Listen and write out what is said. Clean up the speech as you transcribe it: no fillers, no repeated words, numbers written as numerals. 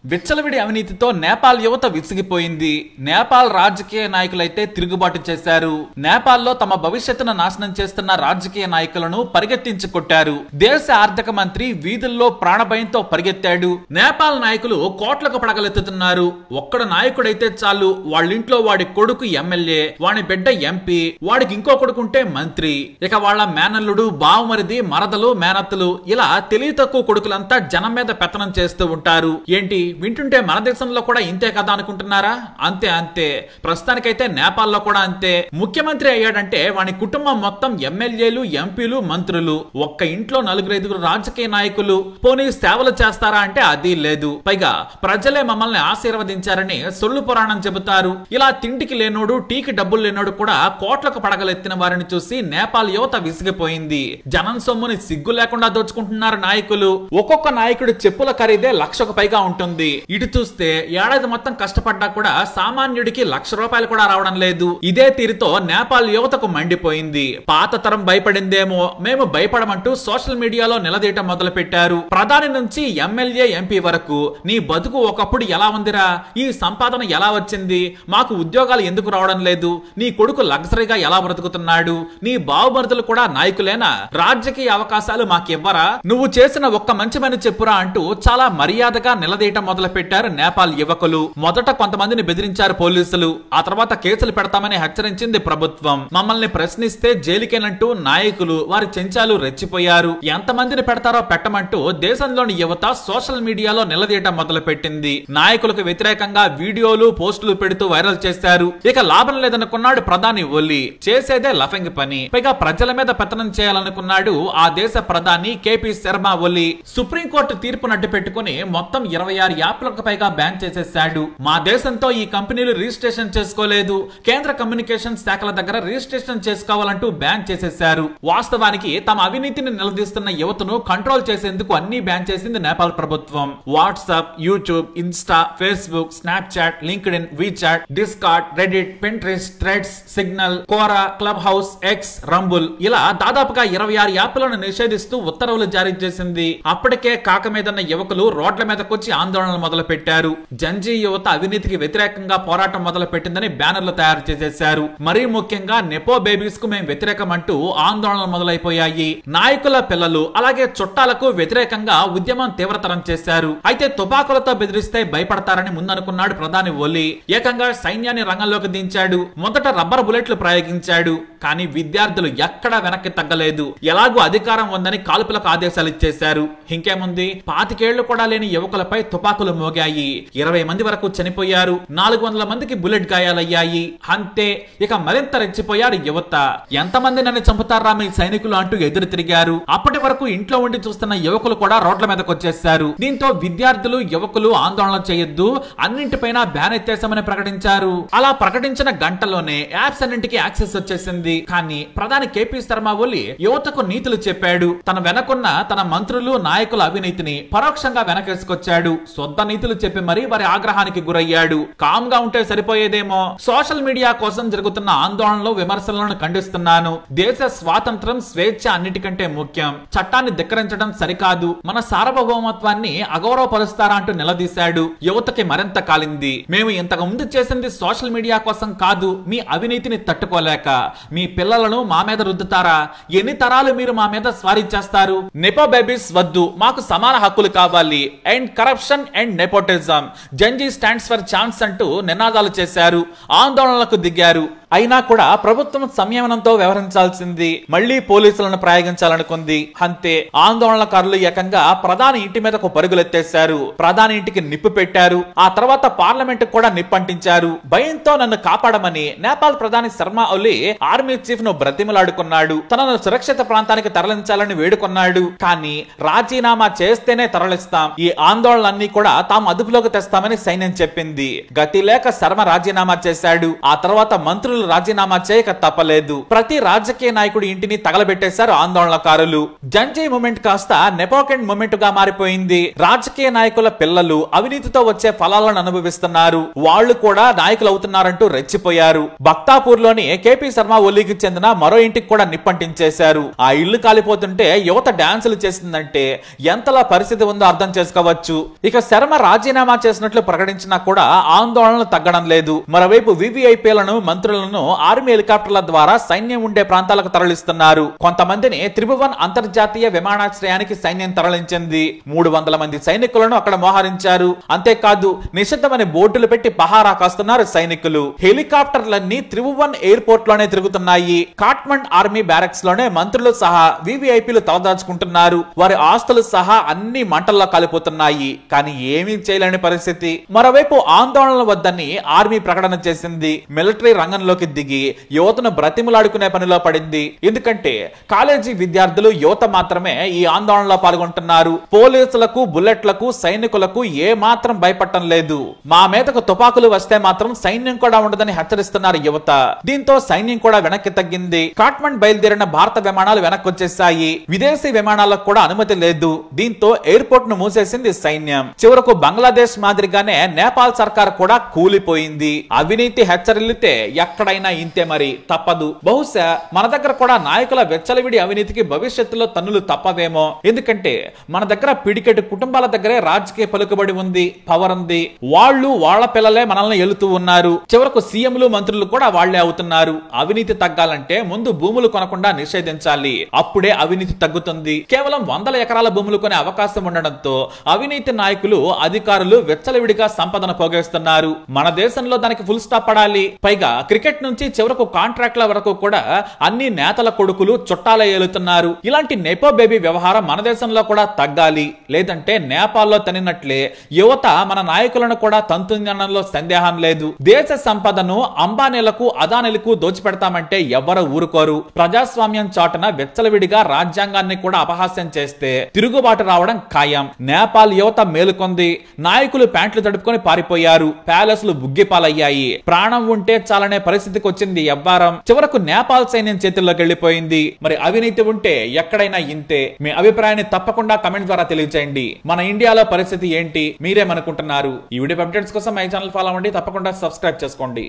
విచ్చలవిడి అవినీతితో నేపాల్ యువత విసిగిపోయింది. నేపాల్ రాజకీయ నాయకులైతే తిరుగుబాటు చేశారు. నేపాల్లో తమ భవిష్యత్తును నాశనం చేస్తున్న రాజకీయ నాయకులను పరిగెత్తించి కొట్టారు. దేశ ఆర్థిక మంత్రి వీధుల్లో ప్రాణభయంతో పరిగెత్తాడు. నేపాల్ నాయకులు కోట్లకు పడగలెత్తుతున్నారు. ఒక్కడ నాయకుడైతే చాలు, వాళ్ళింట్లో వాడి కొడుకు ఎమ్మెల్యే, వాడి బిడ్డ ఎంపీ, వాడికి ఇంకో కొడుకుంటే మంత్రి, ఇక వాళ్ళ మేనల్లుడు, బావమరిది, మరదలు, మేనత్తలు, ఇలా తెలివి తక్కువ కొడుకులంతా జనం మీద పెత్తనం చేస్తూ ఉంటారు. ఏంటి వింటుంటే మన దేశంలో కూడా ఇంతే కదా అనుకుంటున్నారా? అంతే అంతే. ప్రస్తుతానికైతే నేపాల్లో కూడా అంతే. ముఖ్యమంత్రి అయ్యాడంటే వాని కుటుంబం మొత్తం ఎమ్మెల్యేలు, ఎంపీలు, మంత్రులు, ఒక్క ఇంట్లో 4-5 రాజకీయ నాయకులు. పోనీ సేవలు చేస్తారా అంటే అది లేదు. పైగా ప్రజలే మమ్మల్ని ఆశీర్వదించారని సొల్లు పురాణం చెబుతారు. ఇలా తిండికి లేనోడు, టీకి డబ్బులు లేనోడు కూడా కోట్లకు పడగలెత్తిన వారిని చూసి నేపాల్ యువత విసిగిపోయింది. జనం సొమ్ముని సిగ్గు లేకుండా దోచుకుంటున్నారు నాయకులు. ఒక్కొక్క నాయకుడి చెప్పుల ఖరీదే 1,00,000కు పైగా ఉంటుంది. ఇటు చూస్తే ఏడాది మొత్తం కష్టపడ్డా కూడా సామాన్యుడికి ₹1,00,000 కూడా రావడం లేదు. ఇదే తీరుతో నేపాల్ యువతకు మండిపోయింది. పాత తరం భయపడిందేమో, మేము భయపడమంటూ సోషల్ మీడియాలో నిలదీయటం మొదలు పెట్టారు. ప్రధాని నుంచి ఎమ్మెల్యే, ఎంపీ వరకు నీ బతుకు ఒకప్పుడు ఎలా ఉందిరా? ఈ సంపాదన ఎలా వచ్చింది? మాకు ఉద్యోగాలు ఎందుకు రావడం లేదు? నీ కొడుకు లగ్జరీగా ఎలా బ్రతుకుతున్నాడు? నీ బావమరుదులు కూడా నాయకులేనా? రాజకీయ అవకాశాలు మాకివ్వరా? నువ్వు చేసిన ఒక్క మంచి పని చెప్పురా అంటూ చాలా మర్యాదగా నిలదీయటం మొదలు పెట్టారు నేపాల్ యువకులు. మొదట కొంతమందిని బెదిరించారు పోలీసులు. ఆ తర్వాత కేసులు పెడతామని హెచ్చరించింది ప్రభుత్వం. మమ్మల్ని ప్రశ్నిస్తే జైలుకేనంటూ నాయకులు, వారి చెంచాలు రెచ్చిపోయారు. ఎంతమందిని పెడతారో పెట్టమంటూ దేశంలోని యువత సోషల్ మీడియాలో నిలదీయటం మొదలు పెట్టింది. నాయకులకు వ్యతిరేకంగా వీడియోలు, పోస్టులు పెడుతూ వైరల్ చేశారు. ఇక లాభం లేదనుకున్నాడు ప్రధాని ఓలీ. చేసేదే లఫింగ్ పని. పైగా ప్రజల మీద పెత్తనం చేయాలనుకున్నాడు ఆ దేశ ప్రధాని కేపీ శర్మ ఓలీ. సుప్రీంకోర్టు తీర్పును అడ్డు పెట్టుకుని మొత్తం 26 యాప్లకు పైగా బ్యాన్ చేసేశాడు. మా దేశంతో ఈ కంపెనీలు రిజిస్ట్రేషన్ చేసుకోలేదు, కేంద్ర కమ్యూనికేషన్ శాఖల దగ్గర రిజిస్ట్రేషన్ చేసుకోవాలంటూ బ్యాన్ చేసేశారు. వాస్తవానికి తమ అవినీతిని నిలదీస్తున్న యువతను కంట్రోల్ చేసేందుకు అన్ని బ్యాన్ చేసింది నేపాల్ ప్రభుత్వం. WhatsApp, YouTube, Insta, Facebook, Snapchat, LinkedIn, WeChat, Discord, Reddit, Pinterest, Threads, Signal, Quora, Clubhouse, X, Rumble, ఇలా దాదాపుగా 26 యాప్లను నిషేధిస్తూ ఉత్తర్వులు జారీ చేసింది. అప్పటికే కాక మీదన్న యువకులు రోడ్ల మీదకొచ్చి ఆందోళనలు మొదలు పెట్టారు. జంజీ యువత అవినీతికి వ్యతిరేకంగా పోరాటం మొదలు పెట్టిందని బ్యానర్లు తయారు చేసేశారు. మరీ ముఖ్యంగా నెపో బేబీస్ కు మేము వ్యతిరేకం అంటూ ఆందోళనలు మొదలైపోయాయి. నాయకుల పిల్లలు, అలాగే చుట్టాలకు వ్యతిరేకంగా ఉద్యమం తీవ్రతరం చేశారు. అయితే తుపాకులతో బెదిరిస్తే భయపడతారని ముందనుకున్నాడు ప్రధాని ఓలీ. ఏకంగా సైన్యాన్ని రంగంలోకి దించాడు. మొదట రబ్బర్ బుల్లెట్లు ప్రయోగించాడు. కానీ విద్యార్థులు ఎక్కడా వెనక్కి తగ్గలేదు. ఎలాగూ అధికారం ఉందని కాల్పులకు ఆదేశాలు ఇచ్చేశారు. ఇంకేముంది, 25 ఏళ్లు కూడా లేని యువకులపై తుపాకులు మోగాయి. 20 మంది వరకు చనిపోయారు. 400 మందికి బుల్లెట్ గాయాలయ్యాయి. అంతే. ఇక మరింత రెచ్చిపోయారు యువత. ఎంతమంది నన్ను చంపుతారా మీ సైనికులు అంటూ ఎదురు తిరిగారు. అప్పటి వరకు ఇంట్లో ఉండి చూస్తున్న యువకులు కూడా రోడ్ల మీదకు వచ్చేశారు. దీంతో విద్యార్థులు, యువకులు ఆందోళన చేయొద్దు, అన్నింటిపైన బ్యాన్ ఎత్తేసామని ప్రకటించారు. అలా ప్రకటించిన గంటలోనే యాప్స్ అన్నింటికి యాక్సెస్ వచ్చేసింది. కానీ ప్రధాని కేపీ శర్మ ఓలీ యువతకు నీతులు చెప్పాడు. తన వెనకున్న తన మంత్రులు, నాయకుల అవినీతిని పరోక్షంగా వెనకేసుకొచ్చాడు. సొంత నీతులు చెప్పి మరీ వారి ఆగ్రహానికి గురయ్యాడు. కామ్ గా ఉంటే సరిపోయేదేమో. సోషల్ మీడియా కోసం జరుగుతున్న ఆందోళనలు, విమర్శలను ఖండిస్తున్నాను. దేశ స్వాతంత్రం, స్వేచ్ఛ అన్నిటికంటే ముఖ్యం. చట్టాన్ని ధిక్కరించడం సరికాదు. మన సార్వభౌమత్వాన్ని అగౌరవపరుస్తారా అంటూ నిలదీశాడు. యువతకి మరింత కాలింది. మేము ఇంతకు ముందు చేసింది సోషల్ మీడియా కోసం కాదు, మీ అవినీతిని తట్టుకోలేక. మీ పిల్లలను మా మీద రుద్దుతారా? ఎన్ని తరాలు మీరు మా మీద స్వారీ చేస్తారు? నెపో బేబీస్ వద్దు, మాకు సమాన హక్కులు కావాలి. And corruption and nepotism. Gen Z stands for chance అంటూ నినాదాలు చేశారు. ఆందోళనలకు దిగారు. అయినా కూడా ప్రభుత్వం సంయమనంతో వ్యవహరించాల్సింది. మళ్లీ పోలీసులను ప్రయోగించాలనుకుంది. అంతే. ఆందోళనకారులు ఏకంగా ప్రధాని ఇంటి మీదకు పరుగులెత్తేశారు. ప్రధాని ఇంటికి నిప్పు పెట్టారు. ఆ తర్వాత పార్లమెంట్ కూడా నిప్పంటించారు. భయంతో నన్ను కాపాడమని నేపాల్ ప్రధాని శర్మ ఓలీ ఆర్మీ చీఫ్ ను బ్రతిమలాడుకున్నాడు. తనను సురక్షిత ప్రాంతానికి తరలించాలని వేడుకున్నాడు. కానీ రాజీనామా చేస్తేనే తరలిస్తాం, ఈ ఆందోళనలన్నీ కూడా తాము అదుపులోకి తెస్తామని సైన్యం చెప్పింది. గతి లేక శర్మ రాజీనామా చేశాడు. ఆ తర్వాత మంత్రులు మంత్రులు రాజీనామా చేయక తప్పలేదు. ప్రతి రాజకీయ నాయకుడి ఇంటిని తగలబెట్టేశారు ఆందోళనకారులు. జంజీ మూమెంట్ కాస్త నెపోకెంట్ మూమెంట్ గా మారిపోయింది. రాజకీయ నాయకుల పిల్లలు అవినీతితో వచ్చే ఫలాలను అనుభవిస్తున్నారు. వాళ్ళు కూడా నాయకులు అవుతున్నారంటూ రెచ్చిపోయారు. బక్తాపూర్ లోని కేపీ శర్మ ఒలికి చెందిన మరో ఇంటికి కూడా నిప్పంటించేశారు. ఆ ఇల్లు కాలిపోతుంటే యువత డాన్సులు చేసిందంటే ఎంతలా పరిస్థితి ఉందో అర్థం చేసుకోవచ్చు. ఇక శర్మ రాజీనామా చేసినట్లు ప్రకటించినా కూడా ఆందోళనలు తగ్గడం లేదు. మరోవైపు వివిఐపీలను మంత్రులను ఆర్మీ హెలికాప్టర్ల ద్వారా సైన్యం ఉండే ప్రాంతాలకు తరలిస్తున్నారు. కొంతమందిని త్రిభువన్ అంతర్జాతీయ విమానాశ్రయానికి సైన్యం తరలించింది. 300 మంది సైనికులను అక్కడ మోహరించారు. అంతేకాదు నిషిద్ధమని బోర్డులు పెట్టి పహారా కాస్తున్నారు సైనికులు. హెలికాప్టర్లన్నీ త్రిభువన్ ఎయిర్పోర్ట్ లోనే తిరుగుతున్నాయి. కాట్మండ్ ఆర్మీ బ్యారక్స్ లోనే మంత్రులు సహా వివిఐపీలు తలదాచుకుంటున్నారు. వారి ఆస్తులు సహా అన్ని మంటల్లో కాలిపోతున్నాయి. కానీ ఏమీ చేయలేని పరిస్థితి. మరోవైపు ఆందోళనల వద్దని ఆర్మీ ప్రకటన చేసింది. మిలిటరీ రంగంలోకి దిగి యువతను బ్రతిములాడుకునే పనిలో పడింది. ఎందుకంటే కాలేజీ విద్యార్థులు యువత మాత్రమే ఈ ఆందోళనలో పాల్గొంటున్నారు. పోలీసులకు బుల్లెట్లకు సైనికులకు ఏ మాత్రం భయపడటం లేదు. మా మీదకు తుపాకులు వస్తే మాత్రం సైన్యం కూడా ఉండదని హెచ్చరిస్తున్నారు యువత. దీంతో సైన్యం కూడా వెనక్కి తగ్గింది. కాట్మండ్ బయలుదేరిన భారత విమానాలు వెనక్కి వచ్చేసాయి. విదేశీ విమానాలకు కూడా అనుమతి లేదు. దీంతో ఎయిర్పోర్ట్ ను మూసేసింది సైన్యం. చివరకు బంగ్లాదేశ్ మాదిరిగానే నేపాల్ సర్కార్ కూడా కూలిపోయింది. అవినీతి హెచ్చరిల్లితే ఎక్కడైనా ఇంతే, మరి తప్పదు. బహుశా మన దగ్గర కూడా నాయకుల వెచ్చలవిడి అవినీతికి భవిష్యత్తులో తన్నులు తప్పవేమో. ఎందుకంటే మన దగ్గర పిడికెట్ కుటుంబాల దగ్గరే రాజకీయ పలుకుబడి ఉంది, పవర్ ఉంది. వాళ్ళు వాళ్ళ పిల్లలే మనల్ని ఎలుతూ ఉన్నారు. చివరకు సీఎంలు మంత్రులు కూడా వాళ్లే అవుతున్నారు. అవినీతి తగ్గాలంటే ముందు భూములు కొనకుండా నిషేధించాలి. అప్పుడే అవినీతి తగ్గుతుంది. కేవలం 100 ఎకరాల భూములు కొనే అవకాశం ఉండడంతో అవినీతి నాయకులు అధికారులు వెచ్చలవిడిగా సంపదను పోగేస్తున్నారు. మన దేశంలో దానికి ఫుల్ స్టాప్ పడాలి. పైగా క్రికెట్ నుంచి చివరకు కాంట్రాక్ట్ల వరకు కూడా అన్ని నేతల కొడుకులు చుట్టాలే ఏలుతున్నారు. ఇలాంటి నెపో బేబీ వ్యవహారం మన దేశంలో కూడా తగ్గాలి. లేదంటే నేపాల్లో తనినట్లే యువత మన నాయకులను కూడా తంతుందనడంలో సందేహం లేదు. దేశ సంపదను అంబానీలకు అదానీలకు దోచిపెడతామంటే ఎవరు ఊరుకోరు. ప్రజాస్వామ్యం చాటున వెచ్చలవిడిగా రాజ్యాంగాన్ని కూడా అపహాస్యం చేస్తే తిరుగుబాటు రావడం ఖాయం. నేపాల్ యువత మేలుకొంది. నాయకులు ప్యాంట్లు తడుపుకొని పారిపోయారు. ప్యాలెస్లు బుగ్గిపాలయ్యాయి. ప్రాణం ఉంటే చాలనే పరిస్థితికి వచ్చింది ఎవ్వారం. చివరకు నేపాల్ సైన్యం చేతుల్లోకి వెళ్లిపోయింది. మరి అవినీతి ఉంటే ఎక్కడైనా ఇంతే. మీ అభిప్రాయాన్ని తప్పకుండా కమెంట్ ద్వారా తెలియజేయండి. మన ఇండియాలో పరిస్థితి ఏంటి, మీరేమనుకుంటున్నారు? ఈ వీడియో అప్డేట్స్ కోసం మై ఛానల్ ఫాలో అవ్వండి. తప్పకుండా సబ్స్క్రైబ్ చేసుకోండి.